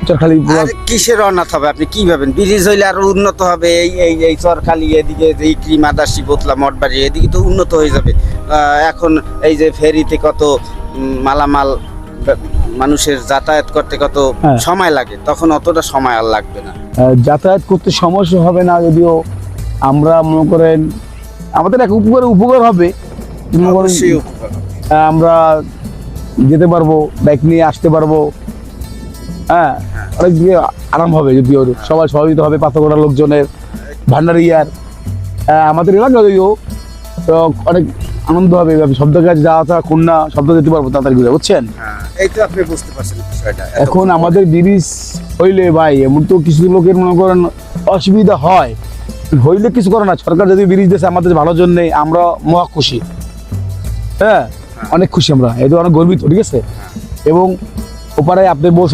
চরখালি কিসের অনাথ হবে আপনি কি ভাবেন? ব্রিজ হইলে আরো উন্নত হবে। এই চরখালি এদিকে এই ক্রিম আদাসি বোতলা মঠবাড়ি এদিকে তো উন্নত হয়ে যাবে। এখন এই যে ফেরিতে কত মালামাল মানুষের যাতায়াত করতে কত সময় লাগে, তখন অতটা সময় আর লাগবে না। যাতায়াত করতে সমস্যা হবে না, যদিও আমরা মনে করেন আমাদের এক উপকার হবে। অবশ্যই উপকার হবে। আমরা যেতে পারবো, বাইক নিয়ে আসতে পারবো। হ্যাঁ, অনেক দিকে আরাম হবে, যদিও সবাই সহযোগিতা হবে পাথরঘাটা লোকজনের, ভান্ডারিয়ার আমাদের এলাকা যদিও অনেক আনন্দ হবে। সব জায়গায় যাওয়া আসা খুলনা শব্দ যেতে পারবো তাড়াতাড়ি করে, বুঝছেন? এই তো আপনি বুঝতে পারছেন বিষয়টা। এখন আমাদের ব্রিজ হইলে ভাই এমন তো কিছু লোকের মনে করেন অসুবিধা হয়, হইলে কিছু করে না। সরকার যদি ব্রিজ দিয়েছে আমাদের ভালোর জন্যে, আমরা মহা খুশি। হ্যাঁ, অনেক খুশি আমরা, এই তো অনেক গর্বিত, ঠিক আছে। এবং ওপারে আপনি বলছেন